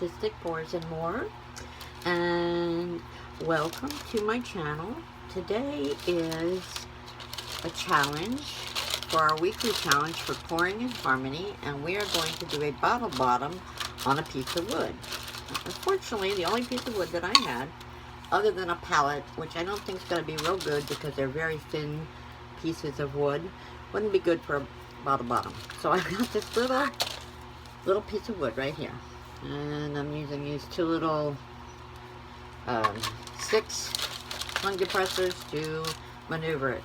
Artistic Pours and More, and welcome to my channel. Today is a challenge for our weekly challenge for pouring in harmony, and we are going to do a bottle bottom on a piece of wood. Unfortunately, the only piece of wood that I had, other than a pallet, which I don't think is going to be real good because they're very thin pieces of wood, wouldn't be good for a bottle bottom. So I've got this little piece of wood right here, and I'm using these two little 6 tongue depressors to maneuver it.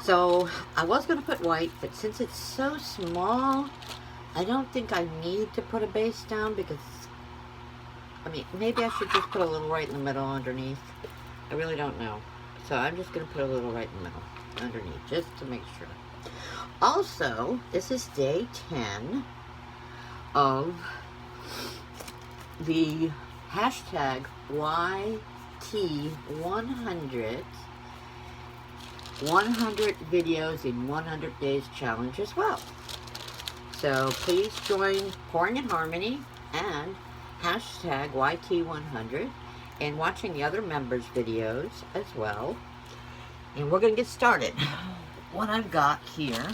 So I was going to put white, but since it's so small, I don't think I need to put a base down, because I mean, maybe I should just put a little right in the middle underneath. I really don't know. So I'm just going to put a little right in the middle underneath, just to make sure. Also, this is day 10 of the hashtag YT100 100 videos in 100 days challenge as well. So please join Pouring in Harmony and hashtag YT100 and watching the other members' videos as well. And we're going to get started. What I've got here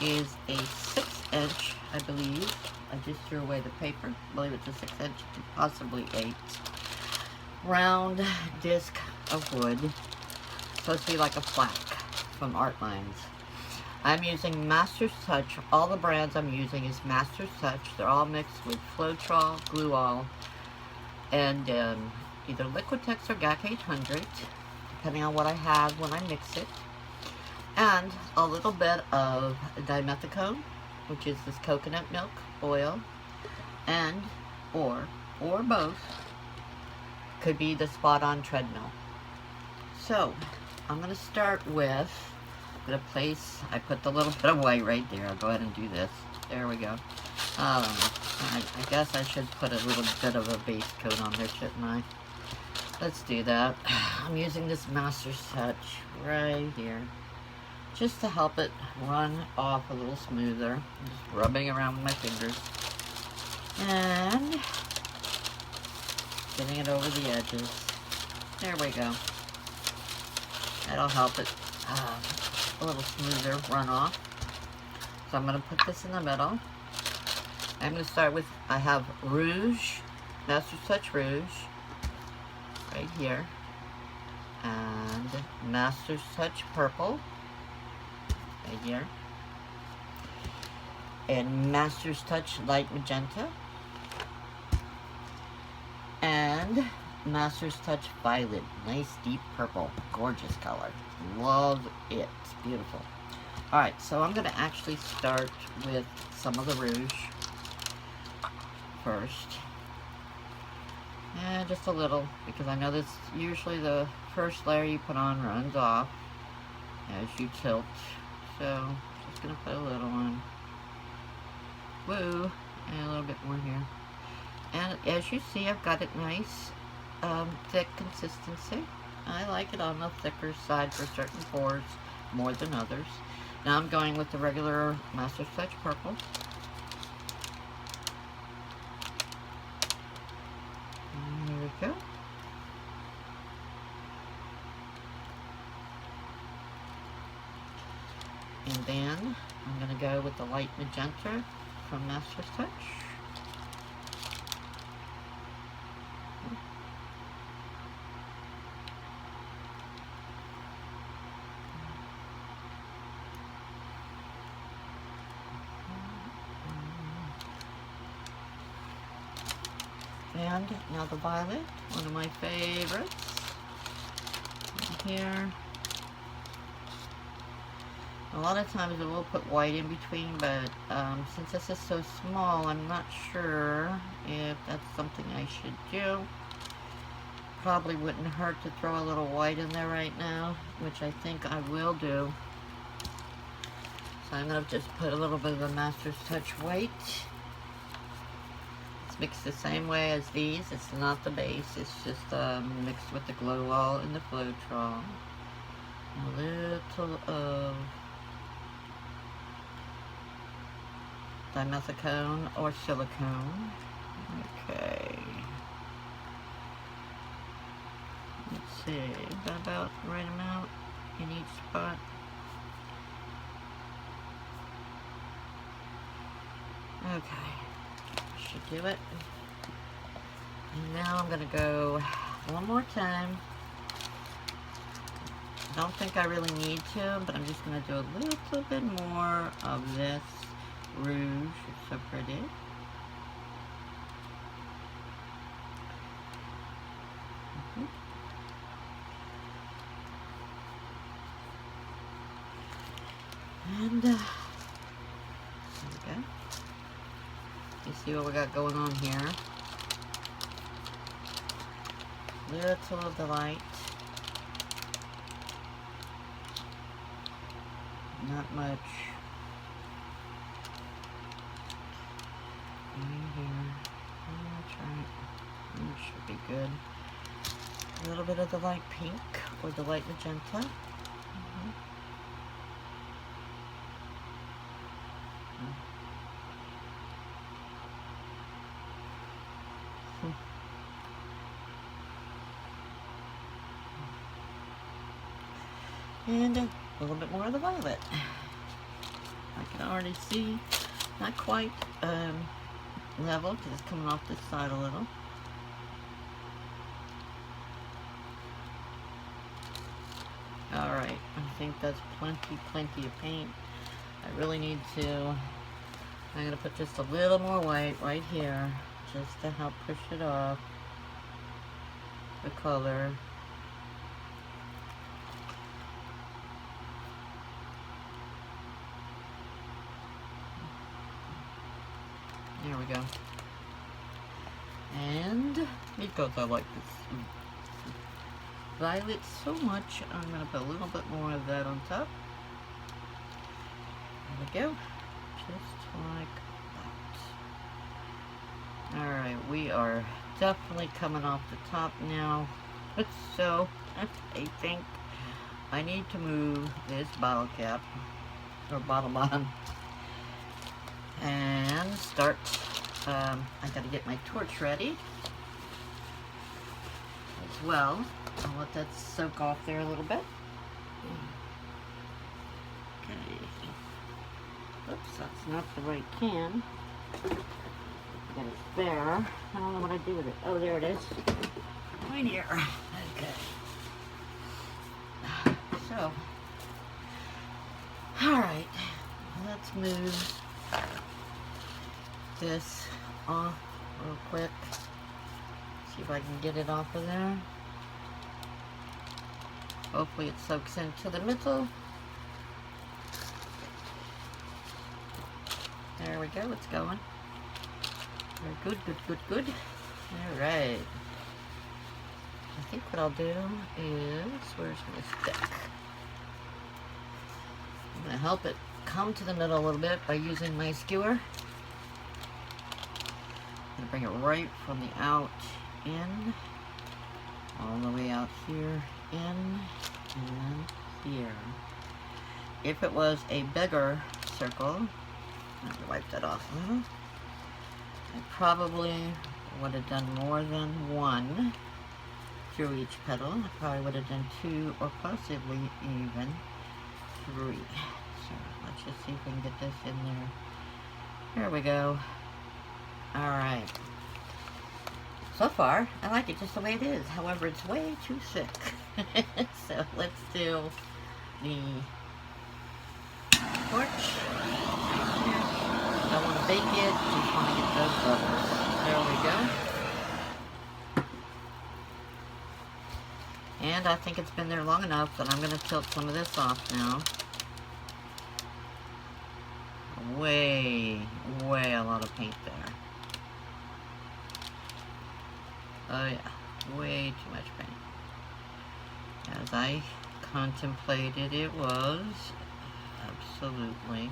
is a 6-inch, I believe. I just threw away the paper. I believe it's a 6-inch, possibly 8. Round disc of wood. Supposed to be like a plaque from Art Lines. I'm using Master Touch. All the brands I'm using is Master Touch. They're all mixed with Floetrol, glue all, and either Liquitex or GAC 800, depending on what I have when I mix it. And a little bit of Dimethicone, which is this coconut milk oil, and or both. Could be the spot on treadmill. So I'm going to start with, I'm going to place, I put the little bit of white right there. I'll go ahead and do this. There we go. I guess I should put a little bit of a base coat on there, shouldn't I? Let's do that. I'm using this Master's Touch right here, just to help it run off a little smoother. I'm just rubbing around with my fingers and getting it over the edges. There we go. That'll help it a little smoother run off. So I'm going to put this in the middle. I'm going to start with, I have Rouge, Master's Touch Rouge, right here, and Master's Touch Purple, right here, and Master's Touch Light Magenta, and Master's Touch Violet. Nice deep purple, gorgeous color. Love it. It's beautiful. Alright, so I'm going to actually start with some of the rouge first. And just a little, because I know this usually the first layer you put on runs off as you tilt. So just going to put a little on. Woo! And a little bit more here. And as you see, I've got it nice, thick consistency. I like it on the thicker side for certain pours more than others. Now I'm going with the regular Master Touch Purple. And here we go. And then I'm going to go with the light magenta from Master Touch. And now the violet, one of my favorites. Here. A lot of times I will put white in between, but since this is so small, I'm not sure if that's something I should do. Probably wouldn't hurt to throw a little white in there right now, which I think I will do. So I'm going to just put a little bit of the Master's Touch white. Mixed the same way as these. It's not the base, it's just mixed with the glow all and the Floetrol. A little of Dimethicone or silicone. Okay. Let's see, is that about the right amount in each spot? Okay, should do it. And now I'm gonna go one more time. I don't think I really need to, but I'm just gonna do a little bit more of this rouge. It's so pretty. And there we go. You see what we got going on here. Little of the light. Not much. Right here. That's right. That should be good. A little bit of the light pink or the light magenta. And a little bit more of the violet. I can already see, not quite level because it's coming off this side a little. Alright, I think that's plenty of paint. I really need to, I'm going to put just a little more white right here just to help push it off the color. There we go. And because I like this violet so much, I'm going to put a little bit more of that on top. There we go. Just like that. Alright, we are definitely coming off the top now. So, I think I need to move this bottle cap, or bottle bottom, and start, I gotta get my torch ready as well. I'll let that soak off there a little bit. Okay. Oops, that's not the right can. Got it there. I don't know what I do with it. Oh, there it is. Right here. Okay. So, alright. Let's move this off real quick. See if I can get it off of there. Hopefully it soaks into the middle. There we go, it's going. Very good. Alright. I think what I'll do is, where's my stick? I'm going to help it come to the middle a little bit by using my skewer. I'm going to bring it right from the out in, all the way out here, in, and here. If it was a bigger circle, let me wipe that off a little, I probably would have done more than one through each petal. I probably would have done two or possibly even three. So let's just see if we can get this in there. There we go. Alright. So far, I like it just the way it is. However, it's way too thick. So let's do the torch. Don't want to bake it, just want to get those bubbles. There we go. And I think it's been there long enough that I'm going to tilt some of this off now. Way a lot of paint there. Oh yeah, way too much paint. As I contemplated, it was absolutely.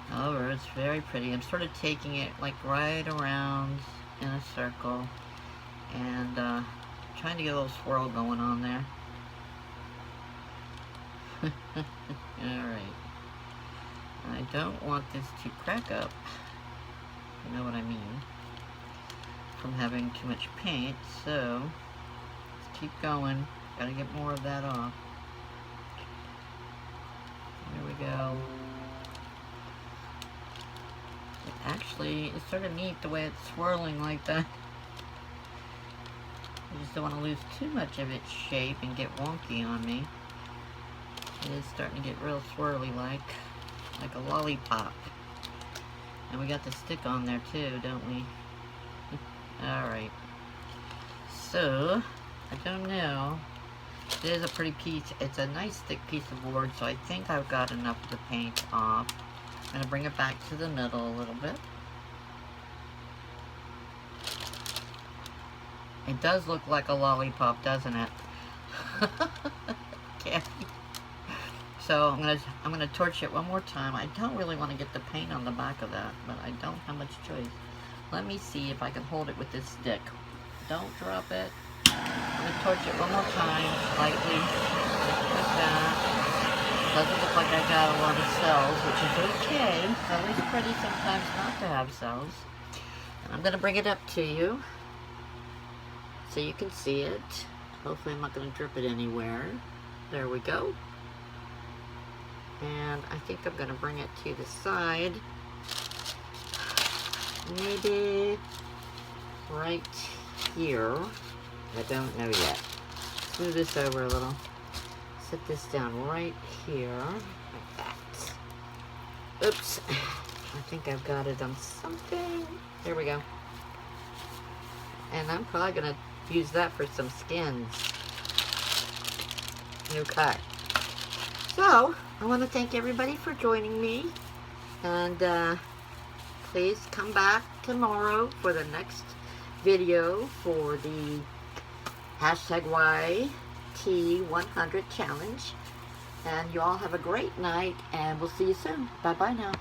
However, it's very pretty. I'm sort of taking it like right around in a circle and trying to get a little swirl going on there. Alright. I don't want this to crack up. You know what I mean? From having too much paint, so let's keep going. Gotta get more of that off. There we go. It actually is sort of neat the way it's swirling like that. I just don't want to lose too much of its shape and get wonky on me. It is starting to get real swirly like a lollipop. And we got the stick on there too, don't we? Alright. So, I don't know. It is a pretty piece. It's a nice thick piece of board, so I think I've got enough of the paint off. I'm going to bring it back to the middle a little bit. It does look like a lollipop, doesn't it? Okay. So I'm gonna torch it one more time. I don't really want to get the paint on the back of that, but I don't have much choice. Let me see if I can hold it with this stick. Don't drop it. I'm gonna torch it one more time, lightly, like that. Doesn't look like I got a lot of cells, which is okay. It's always pretty sometimes not to have cells. And I'm gonna bring it up to you so you can see it. Hopefully I'm not gonna drip it anywhere. There we go. And I think I'm gonna bring it to the side. Maybe right here. I don't know yet. Move this over a little. Set this down right here, like that. Oops. I think I've got it on something. There we go. And I'm probably gonna use that for some skins. Okay. So, I want to thank everybody for joining me. And please come back tomorrow for the next video for the hashtag YT100 challenge. And you all have a great night, and we'll see you soon. Bye-bye now.